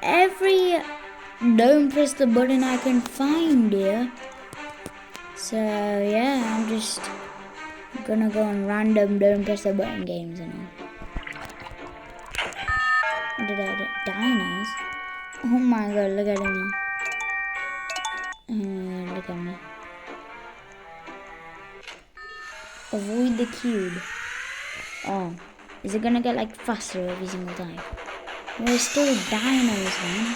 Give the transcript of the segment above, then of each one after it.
every don't press the button I can find here. So yeah, I'm just gonna go on random don't press the button games and all. Did I do dinos? Oh my god, look at me. Look at me. Avoid the cube. Oh, is it gonna get like faster every single time? We're still dinos, man.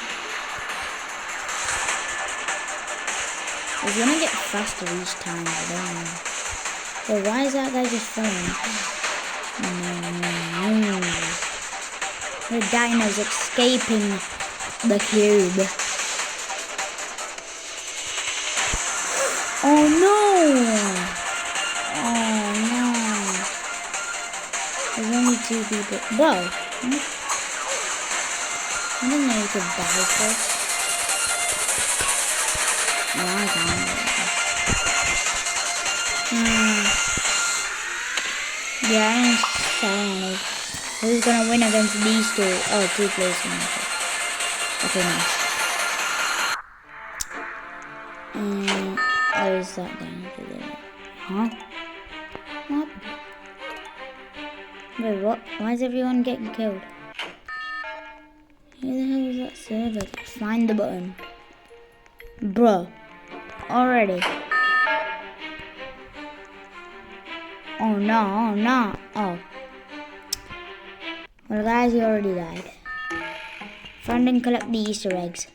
It's gonna get faster each time, I don't know. But why is that guy just falling? No. The dino's escaping the cube. Oh no! Oh no! There's only 2 people. Whoa! I didn't know you could die first. No, I can't. Yeah, I understand. Who's gonna win against these 2? Oh, 2 players. Okay, nice. What is that down there? Huh? What? Wait, what? Why is everyone getting killed? Who the hell is that server? Find the button. Bruh. Already. Oh no. Oh. Well guys, he already died. Find and collect the Easter eggs.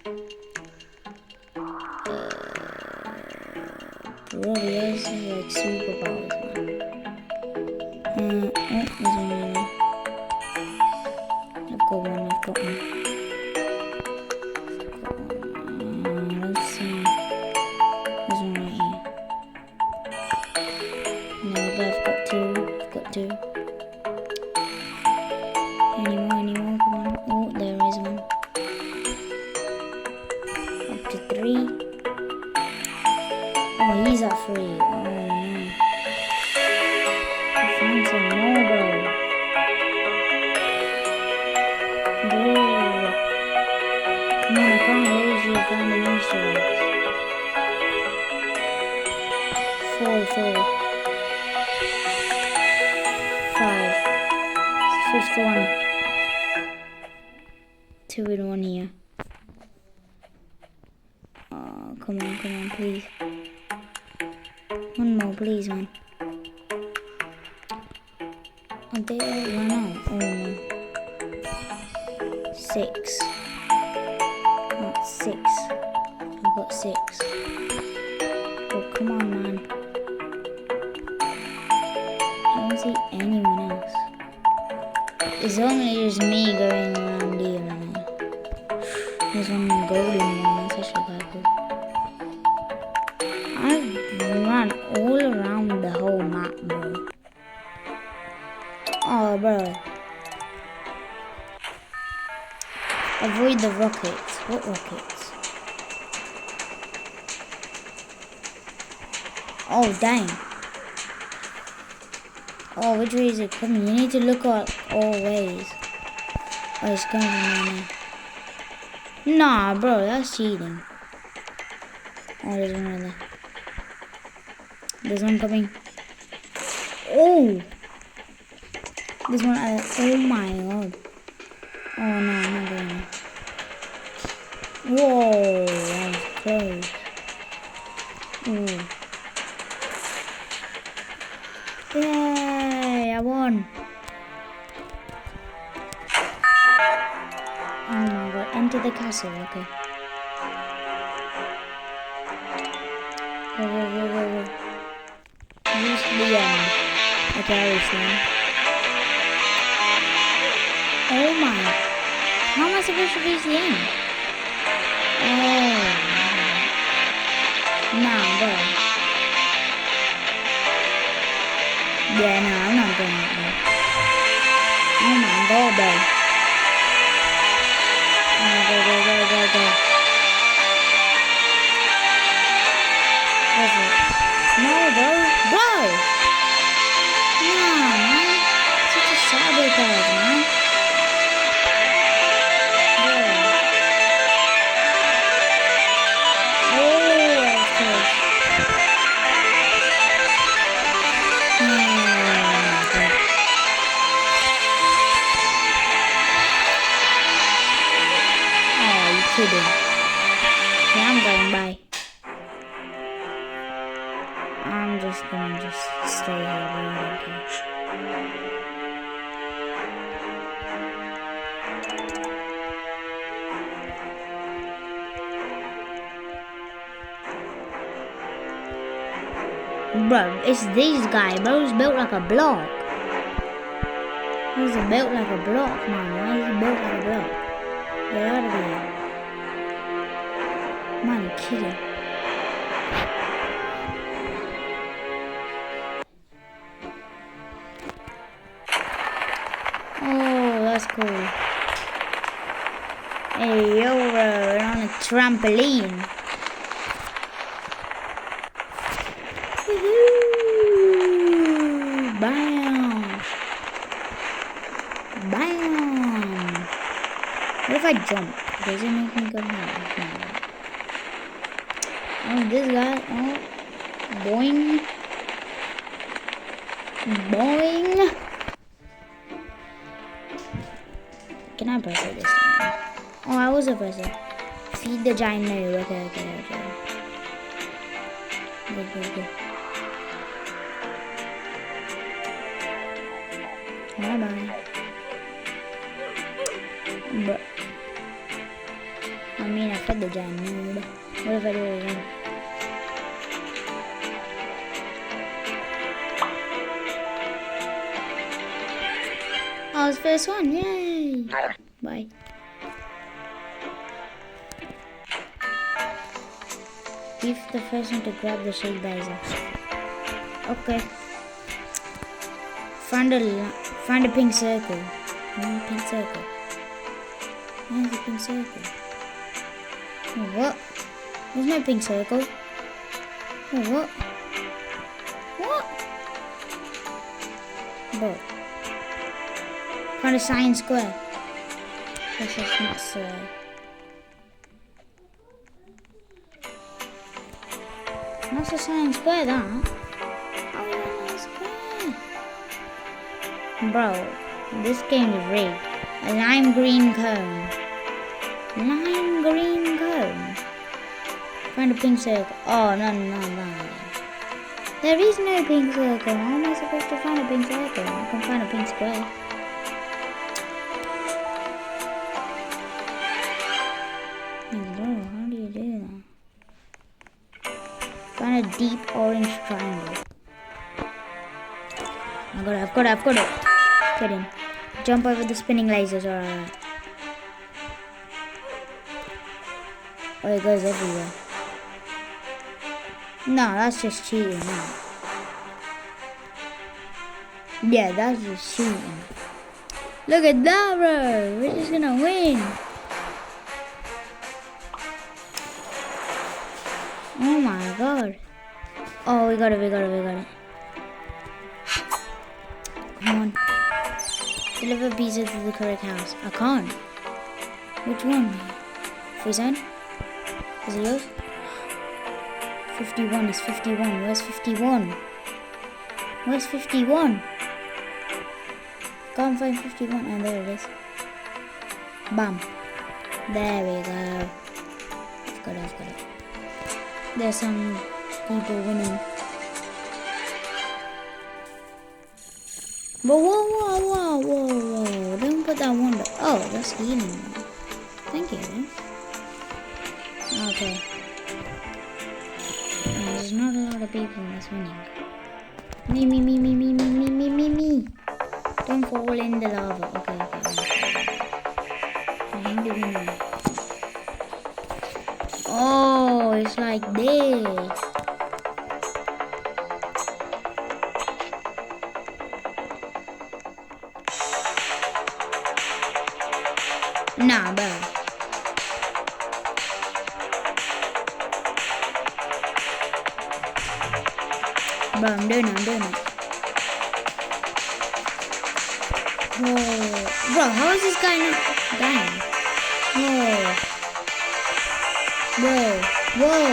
Bro, he has like superpowers, man. There's one here. I've got one. Let's see. There's one right here. No, I've got 2. Any more? Come on. Oh, there is one. Up to 3. Oh, he's at 3. Oh no. Find some more, bro. Come on, I can't lose you finding Easter eggs. 4. 5. 5th one. 2 in 1 here. Oh, come on, please. One more, please, man. Oh, they all run out. Oh no. 6. Not 6. I've got 6. Oh, come on, man. I don't see anyone else. It's only just me going around here, man. There's one golden one. That's actually quite cool. I've run all around the whole map, bro. Oh, bro. Avoid the rockets. What rockets? Oh, dang. Oh, which way is it coming? You need to look at all ways. Oh, it's coming from there. Nah, bro, that's cheating. Oh, there's one right there. There's one coming. Oh! There's one. Oh my god. Oh no, I'm not doing it. Whoa, that was close. Ooh. Yay, I won. Oh my god, enter the castle, okay. Go. Reach the end. Okay, I reached the end. Oh my. How am I supposed to reach the end? Oh. Nah, bro. Yeah, no, I'm not doing it, bro. Oh my god, bro. Oh, go. Go for it. No, bro. Nah, man. Such a sabotage, man. Bro. kidding. Yeah, I'm going by. I'm just gonna stay here, bro. I don't care. Bro, it's this guy, bro. He's built like a block. He's built like a block, man. Why is he built like a block? Get out of here. Man, you're kidding. Oh, that's cool. Hey, yo, we're on a trampoline. Bam! Bam! What if I jump? Does it make me go higher? Oh, this guy. Oh. Boing. Boing. Can I press it this time? Oh, I was a presser. Feed the giant noob. Okay. Good. Bye. But I mean, I fed the giant noob. What if I do it again? I was first one. Yay! Bye. Give the first one to grab the shake geyser. Okay. Find a pink circle. Pink circle. Where's the pink circle? Oh, what? There's no pink circle. Oh, what? What? Bro. Find a cyan square. This is not so. That's a cyan square, that. Oh, yeah, square. Bro, this game is rigged. A lime green cone. Lime green cone. Find a pink circle. Oh, no. There is no pink circle. How am I supposed to find a pink circle? I can find a pink square. Bro, how do you do that? Find a deep orange triangle. I've got it. Get in. Jump over the spinning lasers, alright. Oh, it goes everywhere. No, that's just cheating. No. Yeah, that's just cheating. Look at that, bro. We're just gonna win. Oh my god. Oh, we got it. Come on. Deliver pizza to the correct house. I can't. Which one? Free zone? Is it yours? 51 is 51. Where's 51? Where's 51? Can't find 51. Oh, there it is. Bam. There we go. I've got it. There's some people winning. But whoa. Don't put that one. Oh, that's healing. Thank you. Okay. There's not a lot of people that's winning. Me. Don't fall in the lava. Okay. How do we know? Oh, it's like this. Nah, bro. Bro, I'm doing it. Whoa. Bro, how is this guy not dying? Whoa.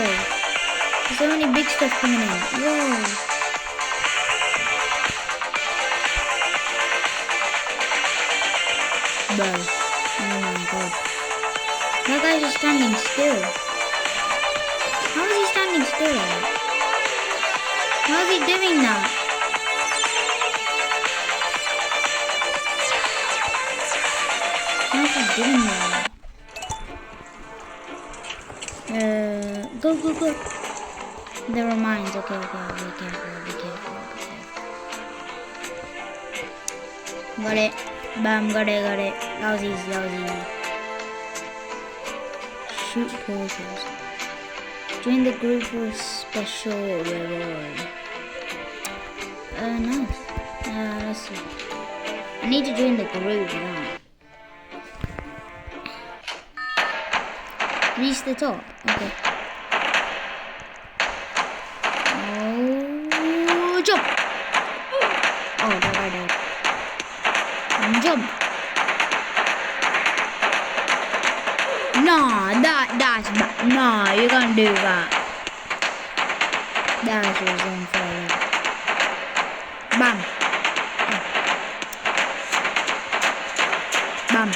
There's so many big stuff coming in. Whoa. Bro. Oh my god. That guy's just standing still. How is he standing still? How is he doing that? How is he doing that? Go. Never mind. Okay. Be careful. Got it. Bam, got it. Lousy. Shoot portals. Join the group for special reward. Nice. Let's see. I need to join the group now. Reach the top. Okay. Oh, jump! Oh, that guy died. Jump! Nah, that's bad. Nah, you can't do that. That was unfair. Bam! Bam!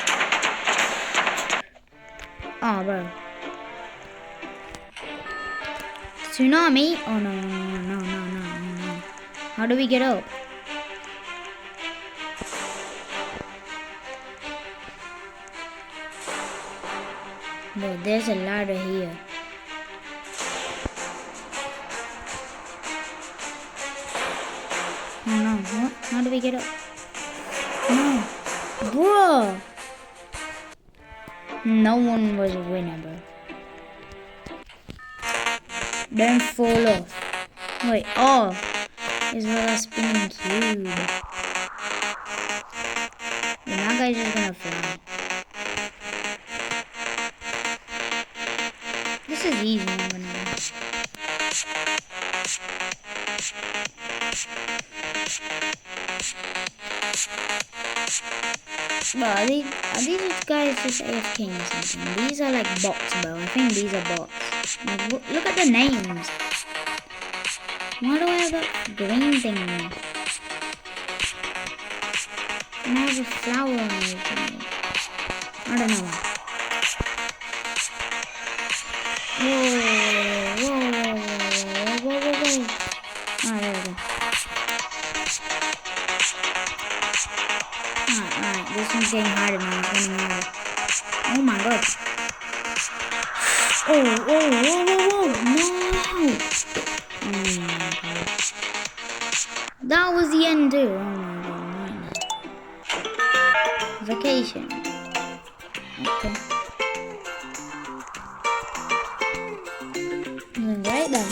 Oh, bro. Tsunami? Oh, no. How do we get up? Bro, there's a ladder here. Oh no, what? How do we get up? No. Bro! No one was a winner, bro. Don't fall off. Wait, oh! Is what a spinning cube. And that guy's just gonna fly. This is easy, I'm gonna know. Bro, are these guys just AFK or something? These are like bots, bro. I think these are bots. Like, look at the names. Why do I have that green thing on me? And I have a flower on me. I don't know why. Whoa. Oh, there we go. Alright, this one's getting harder now. It's getting harder. Oh my god. Whoa. No! Oh my god. That was the end too. Oh my god. Vacation. Okay. Right then.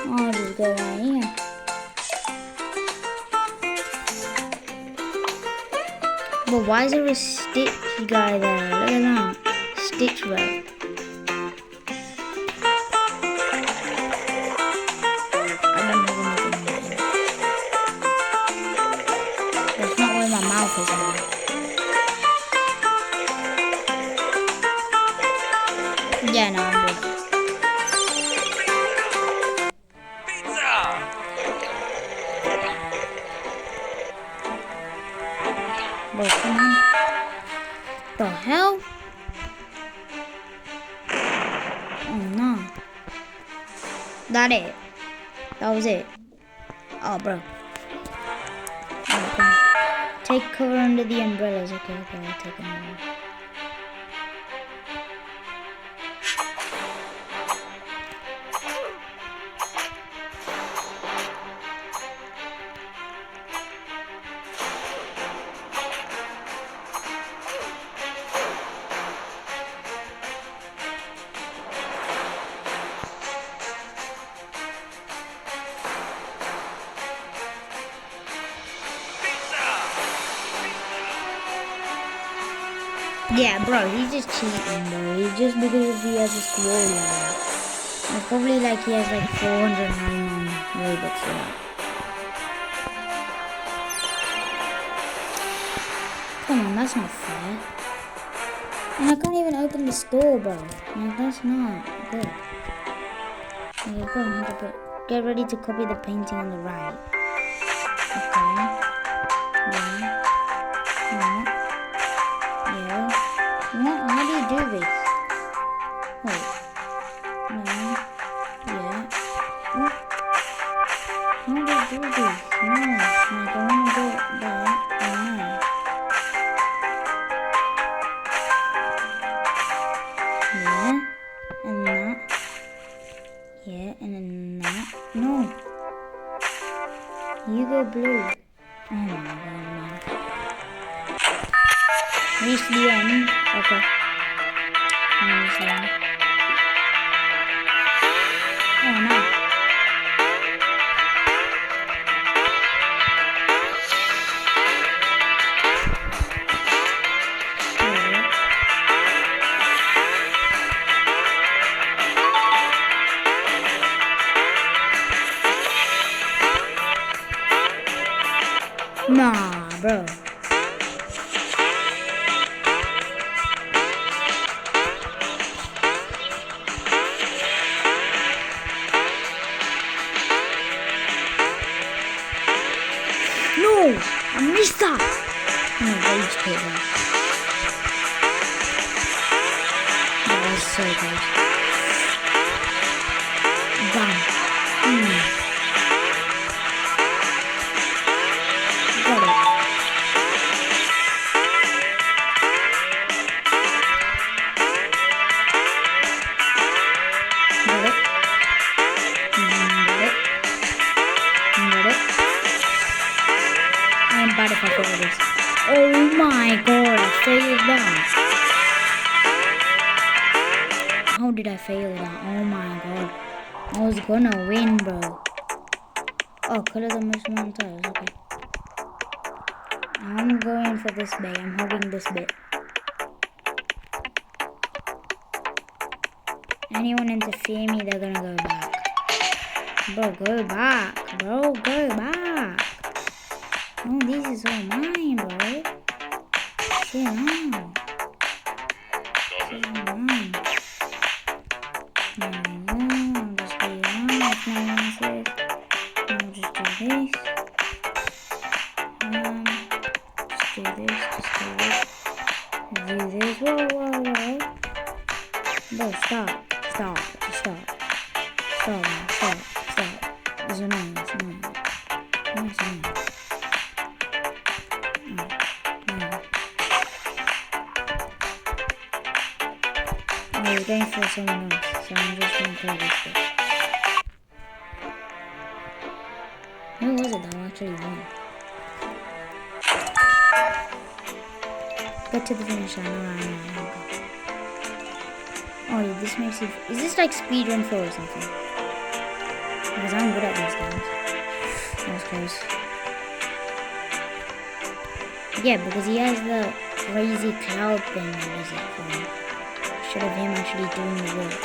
I'll just go right here. But why is there a Stitch guy there? Look at that. Stitch row. I don't have anything there. That's not where my mouth is now. Yeah, no, I'm good. Bro, come on. The hell? Oh no. That it? That was it? Oh, bro. Okay. Take cover under the umbrellas. Okay, I'll take another. Yeah, bro, he's just cheating, bro. He's just because he has a sword now. It's probably like he has like 499 Robux for that. Come on, that's not fair. And I can't even open the store, bro. Like, that's not good. Okay, go on, get ready to copy the painting on the right. Okay. Yeah. What? How do you Yeah. And that. Yeah, and then that. No. You go blue. Oh my god, man. Reach the end. Okay. Reach the end. Oh no. Nah, bro. No! I missed that! Oh, rage quit that. That was so good. Bam. Got it. Got it. Got it. Got it. I'm bad if I fail this. Oh my god, I failed that. How did I fail that? Oh my god. I was gonna win, bro. Oh, color the most amount of tiles. Okay. I'm going for this bit. I'm hogging this bit. Anyone interfere me, they're gonna go back. Bro, go back. Bro, go back. Oh, this is all mine, bro. Shit, no. This is mine. No, I'll just do that. If no one says, I'll just do this. Just do this. Just do this. Do this. Whoa, whoa, whoa. Bro, stop. Stop. Just stop. Stop, man. Stop. Stop. It's annoying. It's annoying. It's annoying. I was going for someone else, so I'm just going to play this bit. Who was it that actually won? Get to the finish line. Alright. Oh, this makes it. Is this like speedrun 4 or something? Because I'm good at these games. That was close. Yeah, because he has the crazy cloud thing that does it for him. Instead of him actually doing the work.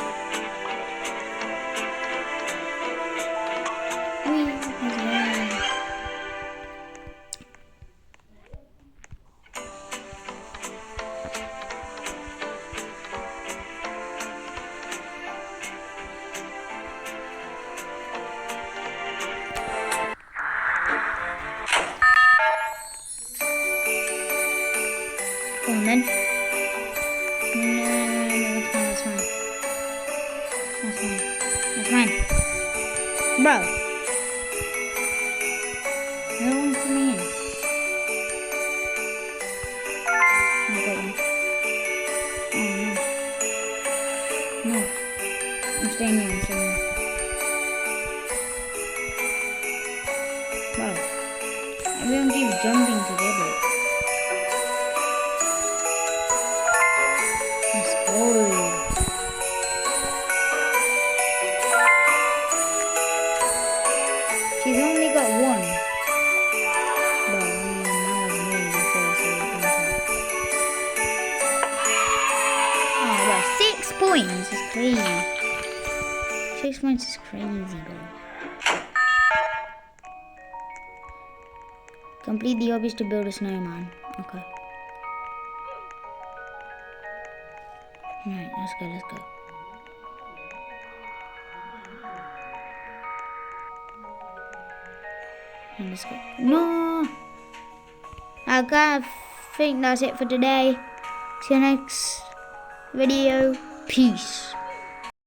And then no, that's fine. That's fine. Bro. No one coming in. I got one. Oh no. No. I'm staying here, Bro. Everyone keeps jumping together. She's only got one. Well, I mean, that was me before, so you can tell. Oh, well, 6 points is crazy. 6 points is crazy, bro. Complete the obbies to build a snowman. Okay. Alright, let's go. And let's go. No! I think that's it for today. See you next video. Peace.